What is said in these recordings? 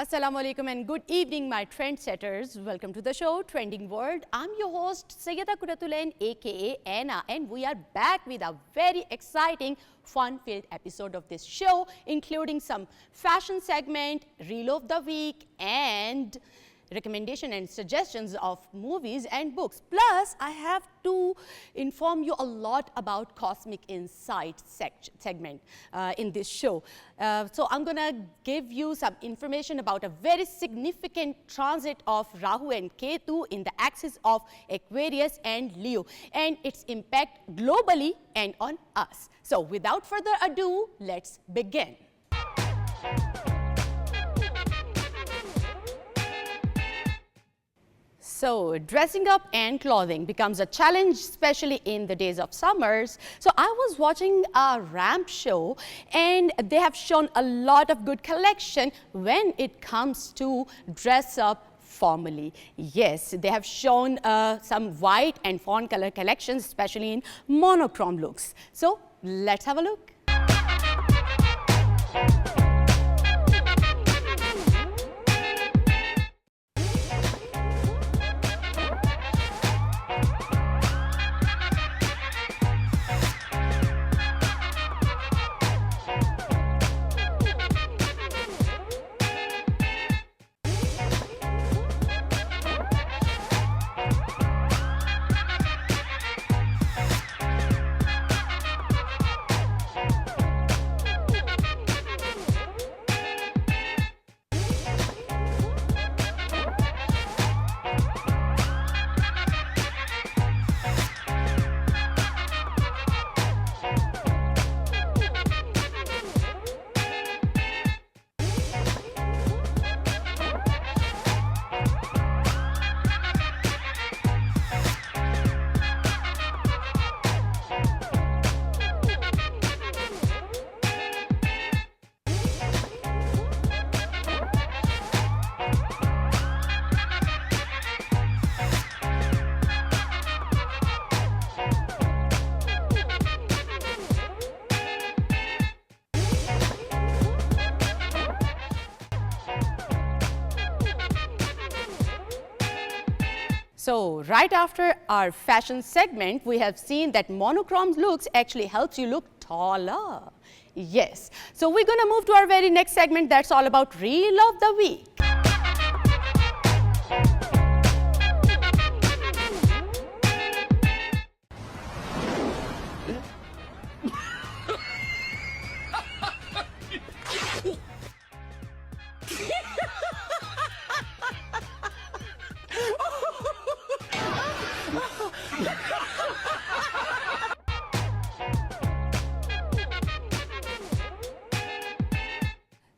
Assalamu alaikum and good evening, my trendsetters. Welcome to the show, Trending World. I'm your host, Sayyedah QURAT-UL-AIN, aka Anna, and we are back with a very exciting, fun-filled episode of this show, including some fashion segment, Reel of the Week, and recommendation and suggestions of movies and books. Plus, I have to inform you a lot about Cosmic Insight segment in this show. So I'm going to give you some information about a very significant transit of Rahu and Ketu in the axis of Aquarius and Leo and its impact globally and on us. So without further ado, let's begin. So, dressing up and clothing becomes a challenge, especially in the days of summers. So, I was watching a ramp show and they have shown a lot of good collection when it comes to dress up formally. Yes, they have shown some white and fawn color collections, especially in monochrome looks. So, let's have a look. So, right after our fashion segment, we have seen that monochrome looks actually helps you look taller. Yes. So, we're going to move to our very next segment that's all about Reel of the Week.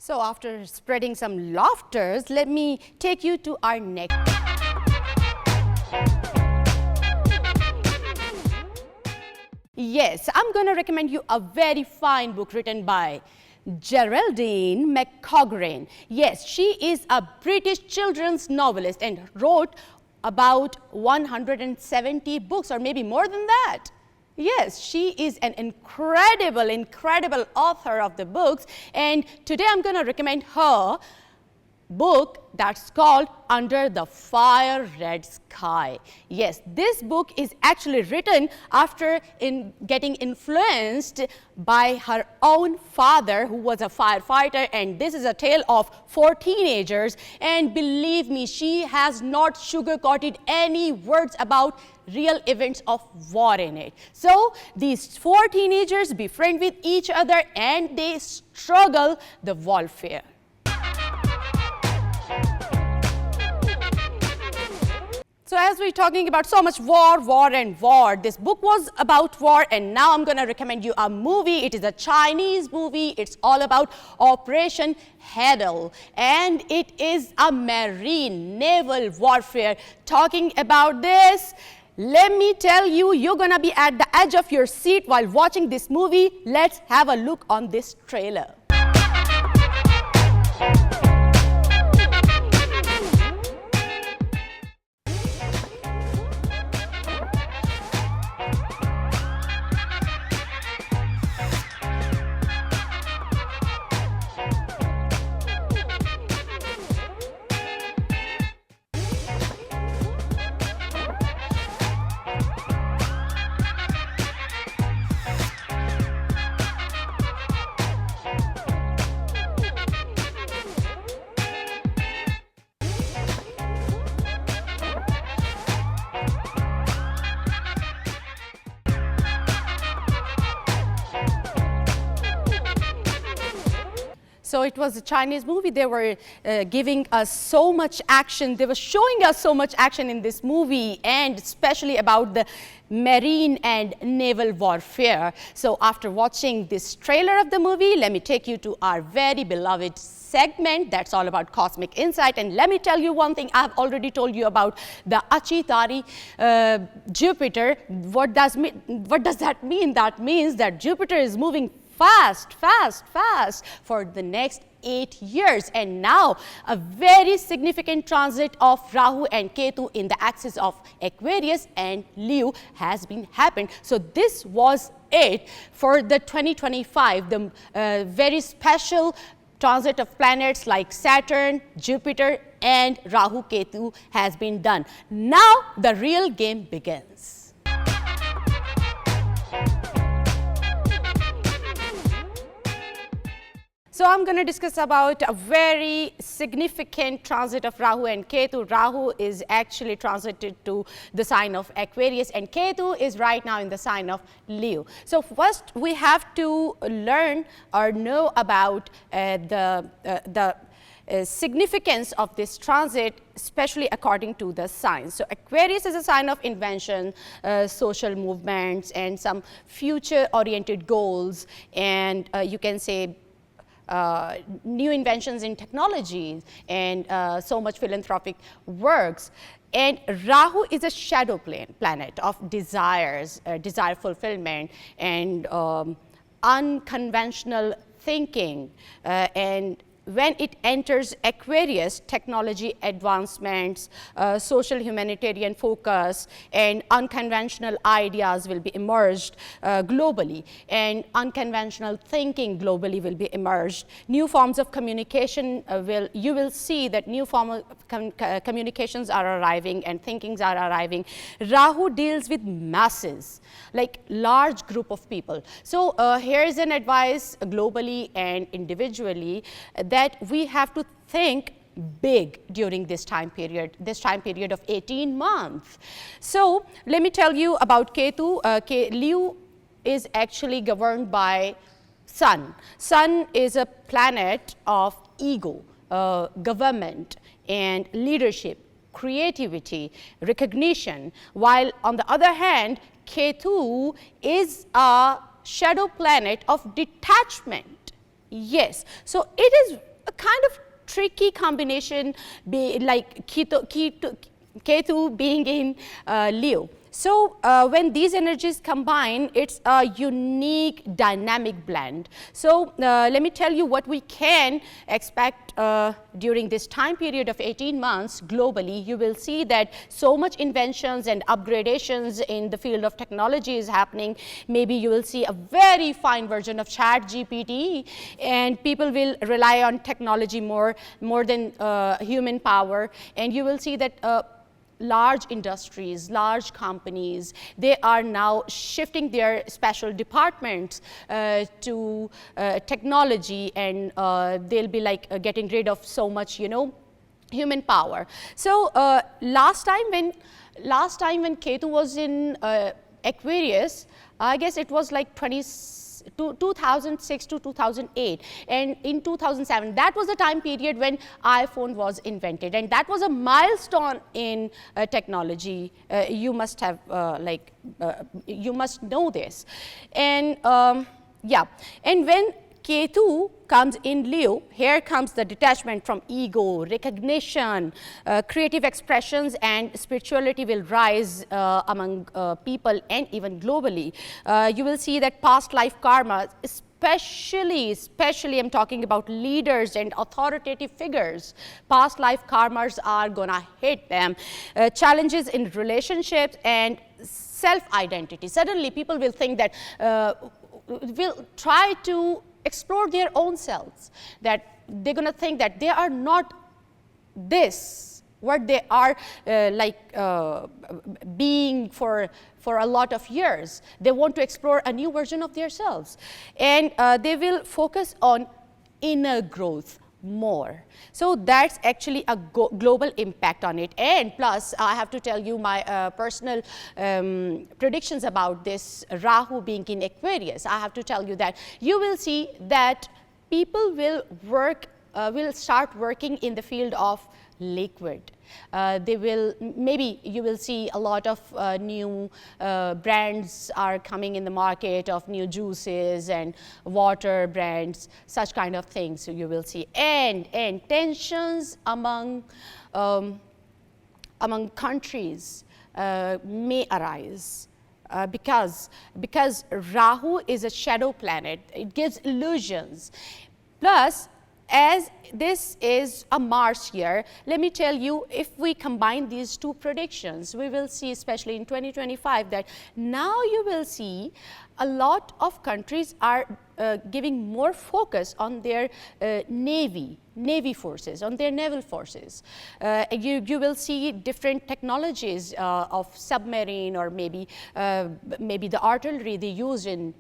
So after spreading some laughters, let me take you to our next. Yes, I'm going to recommend you a very fine book written by Geraldine McCaughrean. Yes, she is a British children's novelist and wrote about 170 books or maybe more than that. Yes, she is an incredible author of the books, and today I'm going to recommend her book that's called Under the Fire Red Sky. Yes, this book is actually written after getting influenced by her own father, who was a firefighter, and this is a tale of 4 teenagers, and believe me, she has not sugarcoated any words about real events of war in it. So these 4 teenagers befriend with each other and they struggle the warfare. So as we're talking about so much war, this book was about war, and now I'm going to recommend you a movie. It is a Chinese movie. It's all about Operation Heddle, and it is a marine naval warfare. Talking about this, let me tell you, you're going to be at the edge of your seat while watching this movie. Let's have a look on this trailer. So it was a Chinese movie. They were giving us so much action. They were showing us so much action in this movie, and especially about the marine and naval warfare. So after watching this trailer of the movie, let me take you to our very beloved segment that's all about cosmic insight. And let me tell you one thing. I've already told you about the Achitari Jupiter. What does that mean? That means that Jupiter is moving fast for the next 8 years, and now a very significant transit of Rahu and Ketu in the axis of Aquarius and Leo has been happened. So this was it for the 2025, the very special transit of planets like Saturn, Jupiter and Rahu Ketu has been done. Now the real game begins. So I'm going to discuss about a very significant transit of Rahu and Ketu. Rahu is actually transited to the sign of Aquarius and Ketu is right now in the sign of Leo. So first we have to learn or know about the significance of this transit, especially according to the signs. So Aquarius is a sign of invention, social movements and some future oriented goals, and you can say new inventions in technology and so much philanthropic works. And Rahu is a shadow planet of desires, desire fulfillment and unconventional thinking, and when it enters Aquarius, technology advancements, social humanitarian focus and unconventional ideas will be emerged globally, and unconventional thinking globally will be emerged. New forms of communication you will see that new forms of communications are arriving and thinkings are arriving. Rahu deals with masses, like large group of people. So here is an advice globally and individually that we have to think big during this time period of 18 months. So let me tell you about Ketu. Leo is actually governed by Sun. Sun is a planet of ego, government and leadership, creativity, recognition, while on the other hand Ketu is a shadow planet of detachment. Yes, so it is a kind of tricky combination, like Ketu being in Leo. So when these energies combine, it's a unique dynamic blend. So let me tell you what we can expect during this time period of 18 months globally. You will see that so much inventions and upgradations in the field of technology is happening. Maybe you will see a very fine version of ChatGPT, and people will rely on technology more than human power, and you will see that large industries, large companies, they are now shifting their special departments to technology, and they'll be like getting rid of so much, human power. So last time when Ketu was in Aquarius, I guess it was like 2006 to 2008, and in 2007 that was the time period when iPhone was invented, and that was a milestone in technology. You must have you must know this. And yeah, and when Ketu comes in Leo, here comes the detachment from ego, recognition, creative expressions, and spirituality will rise among people and even globally. You will see that past life karma, especially I'm talking about leaders and authoritative figures, past life karmas are gonna hit them. Challenges in relationships and self-identity. Suddenly people will think that, will try to explore their own selves, that they're going to think that they are not this, what they are being for a lot of years. They want to explore a new version of themselves, and they will focus on inner growth more. So that's actually a global impact on it. And plus I have to tell you my personal predictions about this Rahu being in Aquarius. I have to tell you that you will see that people will start working in the field of liquid. They will, maybe you will see a lot of new brands are coming in the market of new juices and water brands, such kind of things. So you will see, and tensions among countries may arise. Because Rahu is a shadow planet, it gives illusions. Plus, as this is a Mars year, let me tell you, if we combine these two predictions, we will see, especially in 2025, that now you will see a lot of countries are giving more focus on their navy forces, on their naval forces. You will see different technologies of submarine, or maybe the artillery they use in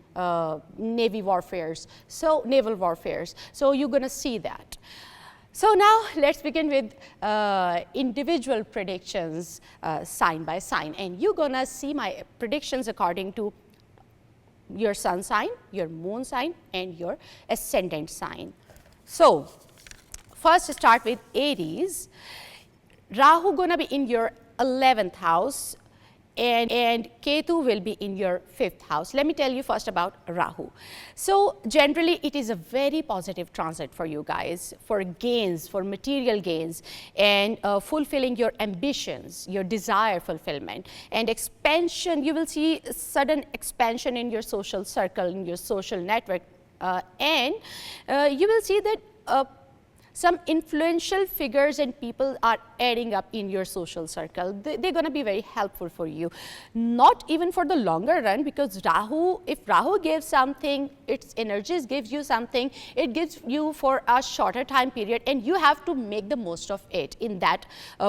naval warfares. So you're going to see that. So now let's begin with individual predictions sign by sign, and you're going to see my predictions according to your sun sign, your moon sign, and your ascendant sign. So first, start with Aries. Rahu gonna be in your 11th house, and Ketu will be in your 5th house. Let me tell you first about Rahu. So generally, it is a very positive transit for you guys, for gains, for material gains, and fulfilling your ambitions, your desire fulfillment, and expansion. You will see sudden expansion in your social circle, in your social network, and you will see that some influential figures and people are adding up in your social circle. They're going to be very helpful for you, not even for the longer run, because Rahu, if Rahu gives something, its energies gives you something, it gives you for a shorter time period, and you have to make the most of it in that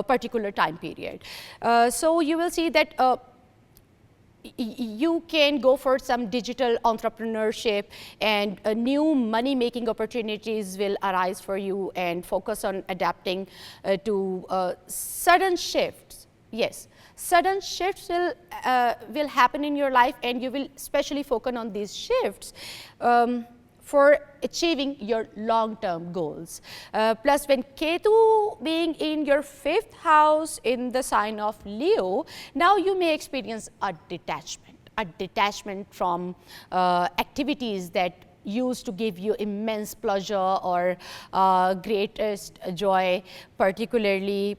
particular time period. So you will see that you can go for some digital entrepreneurship, and new money making opportunities will arise for you, and focus on adapting to sudden shifts. Yes, sudden shifts will happen in your life, and you will especially focus on these shifts for achieving your long-term goals. Plus, when Ketu being in your 5th house in the sign of Leo, now you may experience a detachment from activities that used to give you immense pleasure or greatest joy, particularly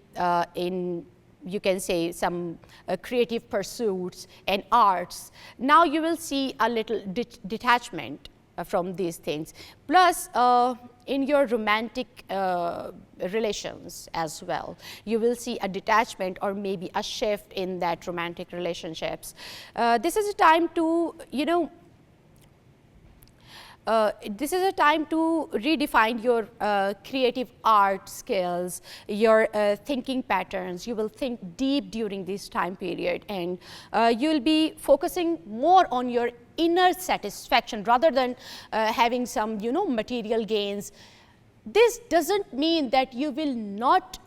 in, you can say, some creative pursuits and arts. Now you will see a little detachment from these things. Plus, in your romantic relations as well, you will see a detachment or maybe a shift in that romantic relationships. This is a time to, you know, this is a time to redefine your creative art skills, your thinking patterns. You will think deep during this time period, and you will be focusing more on your inner satisfaction rather than having some, you know, material gains. This doesn't mean that you will not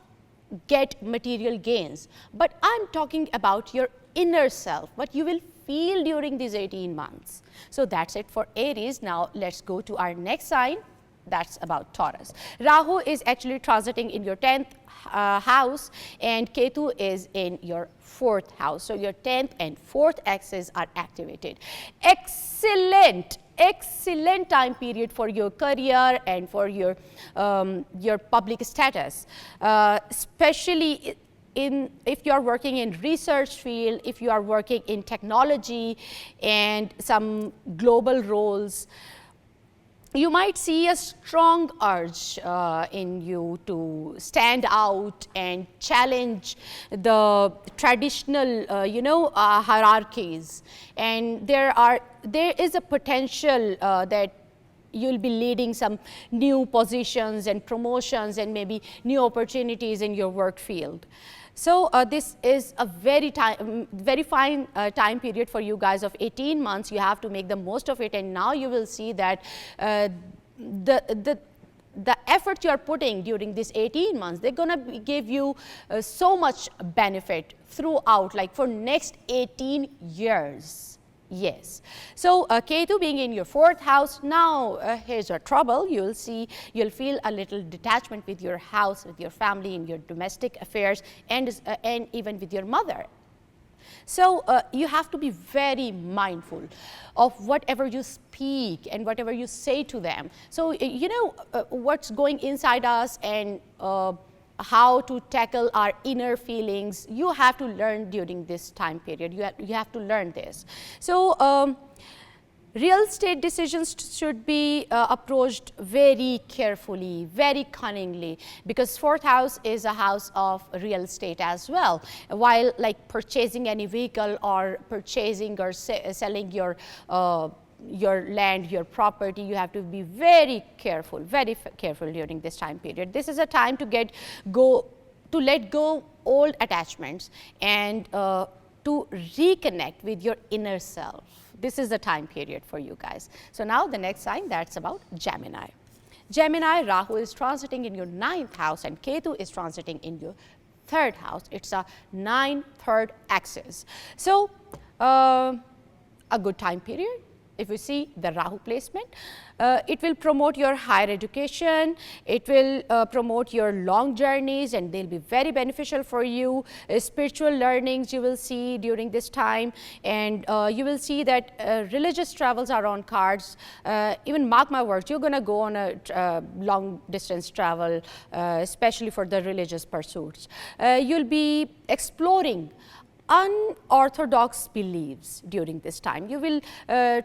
get material gains, but I'm talking about your inner self, what you will feel during these 18 months. So that's it for Aries. Now let's go to our next sign. That's about Taurus. Rahu is actually transiting in your 10th house, and Ketu is in your 4th house. So your 10th and 4th axes are activated. Excellent time period for your career and for your public status, especially if you are working in research field, if you are working in technology and some global roles. You might see a strong urge in you to stand out and challenge the traditional, hierarchies. And there is a potential that you'll be leading some new positions and promotions and maybe new opportunities in your work field. So this is a very fine time period for you guys of 18 months. You have to make the most of it, and now you will see that the effort you are putting during this 18 months, they're going to give you so much benefit throughout, like for next 18 years. Yes. So Ketu being in your 4th house, now here's your trouble. You'll see, you'll feel a little detachment with your house, with your family, in your domestic affairs, and even with your mother. So you have to be very mindful of whatever you speak and whatever you say to them. So you know what's going inside us, and how to tackle our inner feelings. You have to learn during this time period. You have to learn this. So real estate decisions should be approached very carefully, very cunningly, because 4th house is a house of real estate as well. While like purchasing any vehicle, or purchasing or selling your land, your property, you have to be very careful during this time period. This is a time to let go old attachments, and to reconnect with your inner self. This is the time period for you guys. So now the next sign, that's about Gemini. Gemini, Rahu is transiting in your 9th house, and Ketu is transiting in your 3rd house. It's a 9/3 axis. So a good time period. If you see the Rahu placement, it will promote your higher education, it will promote your long journeys, and they'll be very beneficial for you. Spiritual learnings you will see during this time, and you will see that religious travels are on cards. Even mark my words, you're going to go on a long distance travel, especially for the religious pursuits. You'll be exploring unorthodox beliefs during this time. You will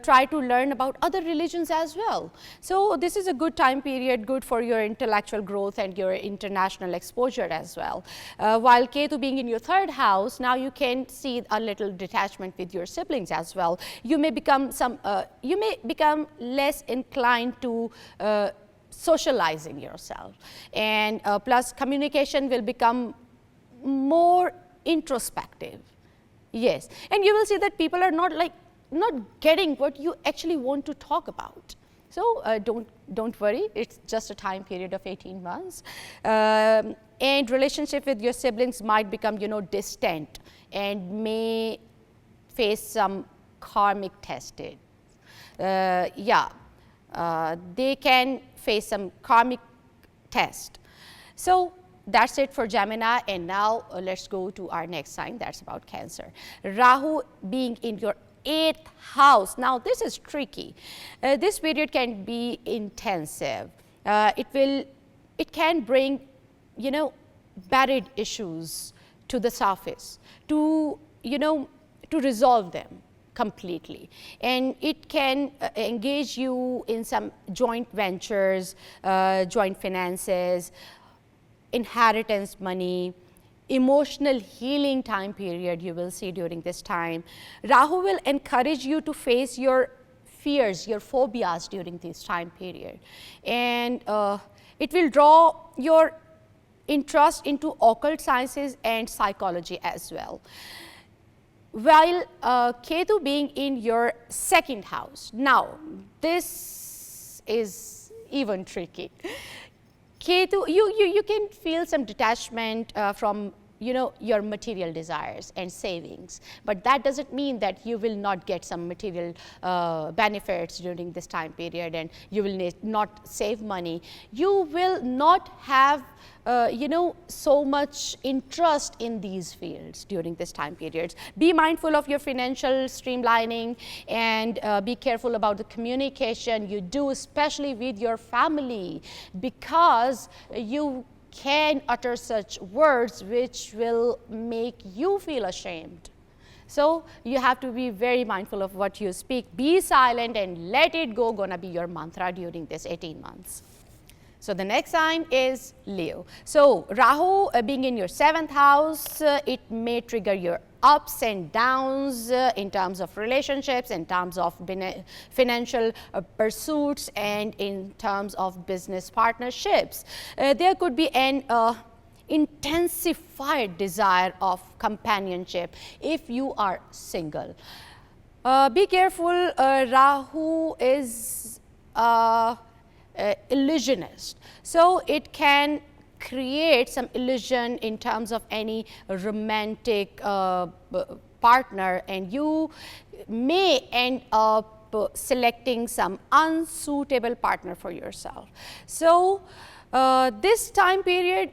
try to learn about other religions as well. So this is a good time period, good for your intellectual growth and your international exposure as well. While Ketu being in your 3rd house, now you can see a little detachment with your siblings as well. You may become less inclined to socializing yourself, and plus communication will become more introspective. Yes, and you will see that people are not getting what you actually want to talk about. So don't worry, it's just a time period of 18 months. And relationship with your siblings might become, you know, distant, and may face some karmic tested. They can face some karmic test. So that's it for Gemini, and now let's go to our next sign, that's about Cancer. Rahu being in your 8th house. Now this is tricky. This period can be intensive. It can bring, you know, buried issues to the surface, to resolve them completely, and it can engage you in some joint ventures, joint finances, inheritance money, emotional healing time period you will see during this time. Rahu will encourage you to face your fears, your phobias during this time period, and it will draw your interest into occult sciences and psychology as well. While Ketu being in your 2nd house, now this is even tricky. Ketu, you can feel some detachment from, you know, your material desires and savings, but that doesn't mean that you will not get some material benefits during this time period, and you will not save money. You will not have so much interest in these fields during this time period. Be mindful of your financial streamlining, and be careful about the communication you do, especially with your family, because you can utter such words which will make you feel ashamed. So you have to be very mindful of what you speak. Be silent and let it go, gonna be your mantra during this 18 months. So the next sign is Leo. So Rahu being in your 7th house, it may trigger your ups and downs in terms of relationships, in terms of financial pursuits, and in terms of business partnerships. There could be an intensified desire of companionship if you are single. Be careful, Rahu is illusionist, so it can create some illusion in terms of any romantic partner, and you may end up selecting some unsuitable partner for yourself. So this time period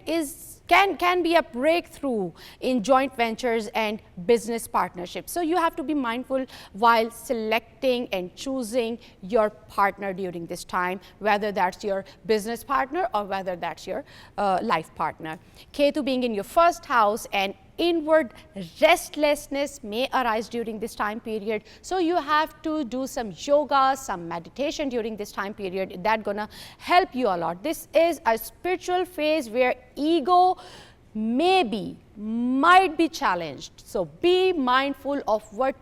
can be a breakthrough in joint ventures and business partnerships. So you have to be mindful while selecting and choosing your partner during this time, whether that's your business partner or whether that's your life partner. Ketu being in your first house, and inward restlessness may arise during this time period. So you have to do some yoga, some meditation during this time period. That's gonna help you a lot. This is a spiritual phase where ego might be challenged. So be mindful of what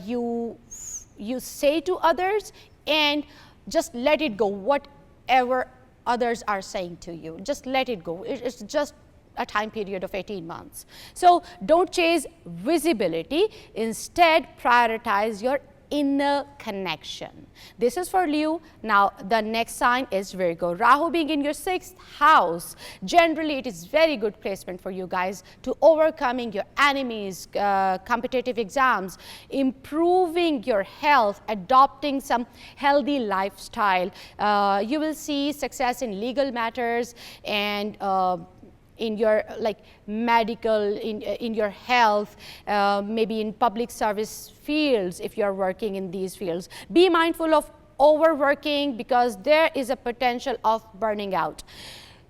you say to others, and just let it go. Whatever others are saying to you, just let it go. It's just a time period of 18 months. So don't chase visibility, instead prioritize your inner connection. This is for Leo. Now the next sign is Virgo. Rahu being in your 6th house, generally it is very good placement for you guys to overcoming your enemies, competitive exams, improving your health, adopting some healthy lifestyle. You will see success in legal matters and in your medical, in your health, maybe in public service fields if you are working in these fields. Be mindful of overworking because there is a potential of burning out.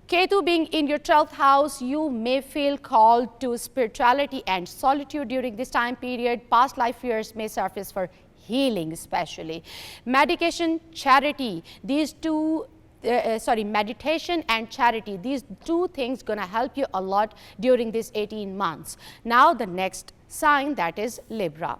Ketu being in your 12th house, you may feel called to spirituality and solitude during this time period. Past life fears may surface for healing especially. Medication, charity, these two meditation and charity, these two things gonna help you a lot during these 18 months. Now the next sign, that is Libra.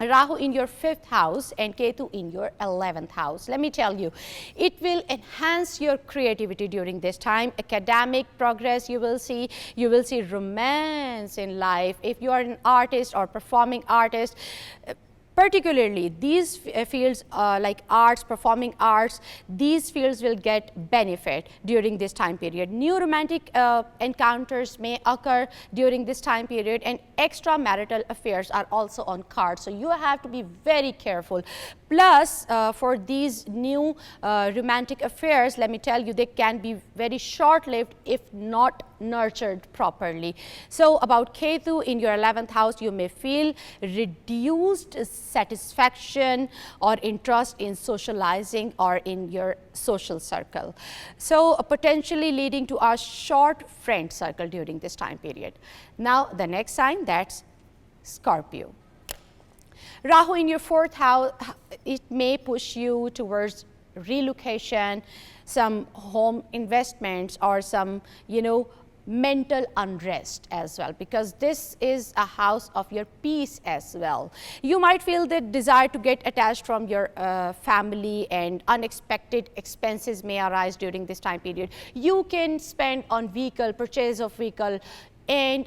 Rahu in your 5th house and Ketu in your 11th house. Let me tell you, it will enhance your creativity during this time. Academic progress you will see romance in life. If you are an artist or performing artist, particularly these fields like arts, performing arts, these fields will get benefit during this time period. New romantic encounters may occur during this time period, and extramarital affairs are also on cards. So you have to be very careful. Plus, for these new romantic affairs, let me tell you, they can be very short-lived if not nurtured properly. So about Ketu in your 11th house, you may feel reduced satisfaction or interest in socializing or in your social circle. So potentially leading to a short friend circle during this time period. Now the next sign, that's Scorpio. Rahu in your 4th house, it may push you towards relocation, some home investments, or some, mental unrest as well, because this is a house of your peace as well. You might feel the desire to get attached from your family, and unexpected expenses may arise during this time period. You can spend on vehicle, purchase of vehicle, and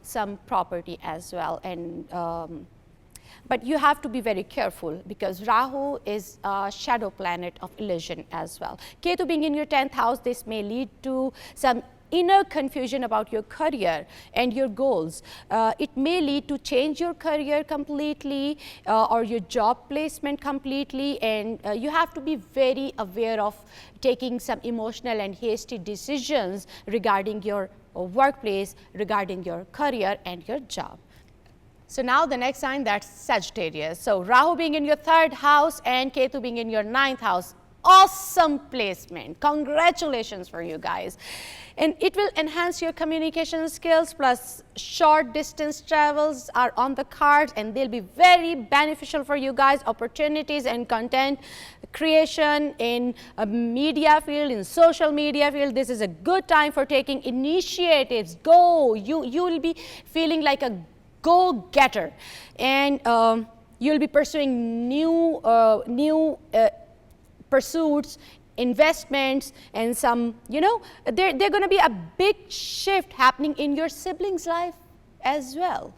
some property as well. And but you have to be very careful because Rahu is a shadow planet of illusion as well. Ketu being in your 10th house, this may lead to some inner confusion about your career and your goals. It may lead to change your career completely or your job placement completely, and you have to be very aware of taking some emotional and hasty decisions regarding your workplace, regarding your career and your job. So now the next sign, that's Sagittarius. So Rahu being in your 3rd house and Ketu being in your 9th house. Awesome placement. Congratulations for you guys. And it will enhance your communication skills, plus short distance travels are on the cards, and they'll be very beneficial for you guys. Opportunities and content creation in a media field, in social media field. This is a good time for taking initiatives. Go. You will be feeling like a go-getter, and you'll be pursuing new pursuits, investments, and some, they're going to be a big shift happening in your siblings' life as well.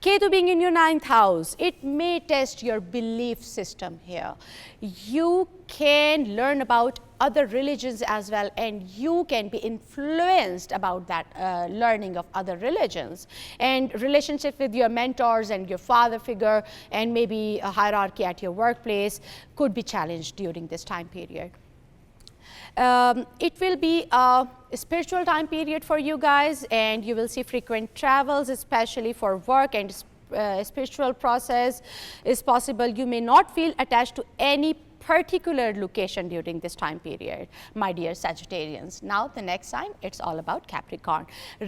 Ketu being in your 9th house, it may test your belief system here. You can learn about other religions as well, and you can be influenced about that learning of other religions. And relationship with your mentors and your father figure, and maybe a hierarchy at your workplace could be challenged during this time period. It will be a spiritual time period for you guys, and you will see frequent travels, especially for work, and spiritual process is possible. You may not feel attached to any particular location during this time period, my dear Sagittarians. Now the next sign, it's all about Capricorn.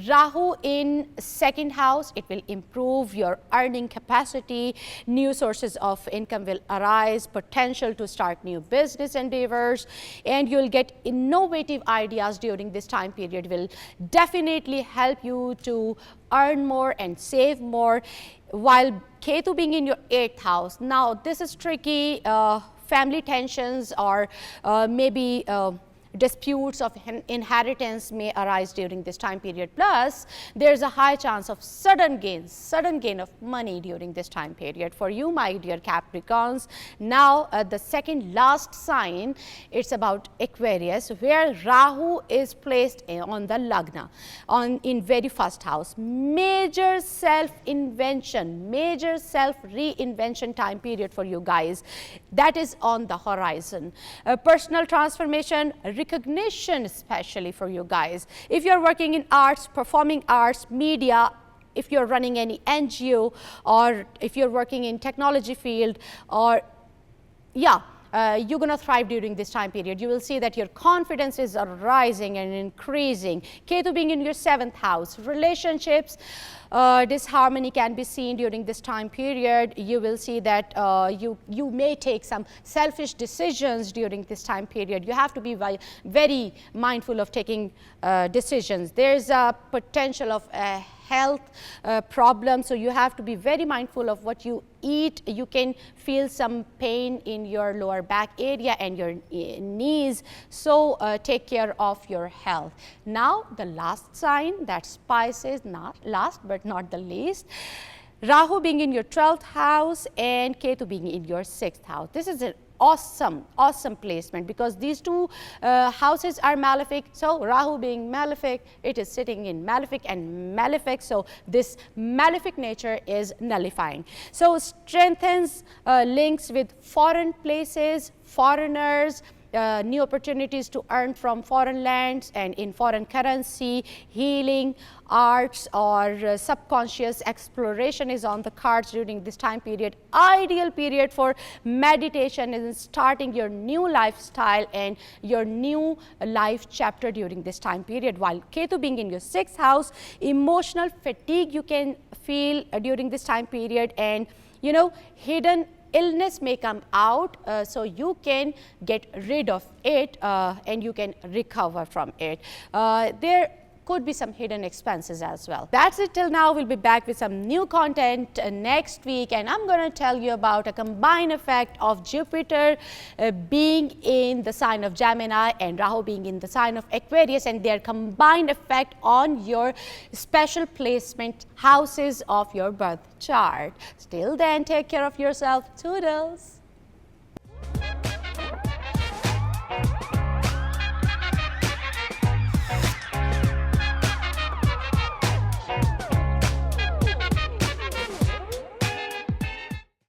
Rahu in second house, it will improve your earning capacity, new sources of income will arise, potential to start new business endeavors, and you'll get innovative ideas during this time period, will definitely help you to earn more and save more. While Ketu being in your 8th house, now this is tricky. Family tensions or maybe disputes of inheritance may arise during this time period. Plus, there's a high chance of sudden gain of money during this time period for you, my dear Capricorns. Now, the second last sign, it's about Aquarius, where Rahu is placed on the Lagna, in very first house. Major self-invention, major self-reinvention time period for you guys. That is on the horizon. Personal transformation, recognition, especially for you guys. If you're working in arts, performing arts, media, if you're running any NGO, or if you're working in technology field, or you're going to thrive during this time period. You will see that your confidence is rising and increasing. Ketu being in your 7th house, relationships, disharmony can be seen during this time period. You will see that you may take some selfish decisions during this time period. You have to be very mindful of taking decisions. There's a potential of health problem, so you have to be very mindful of what you eat. You can feel some pain in your lower back area and your knees, so take care of your health. Now the last sign, that's Pisces, not last but not the least. Rahu being in your 12th house and Ketu being in your 6th house. This is an awesome placement, because these two houses are malefic. So Rahu being malefic, it is sitting in malefic and malefic, so this malefic nature is nullifying. So strengthens links with foreign places, foreigners, new opportunities to earn from foreign lands and in foreign currency, healing, arts, or subconscious exploration is on the cards during this time period. Ideal period for meditation and starting your new lifestyle and your new life chapter during this time period. While Ketu being in your 6th house, emotional fatigue you can feel during this time period, and hidden illness may come out, so you can get rid of it and you can recover from it. There could be some hidden expenses as well. That's it till now. We'll be back with some new content next week, and I'm going to tell you about a combined effect of Jupiter being in the sign of Gemini and Rahu being in the sign of Aquarius, and their combined effect on your special placement houses of your birth chart. Till then, take care of yourself. Toodles.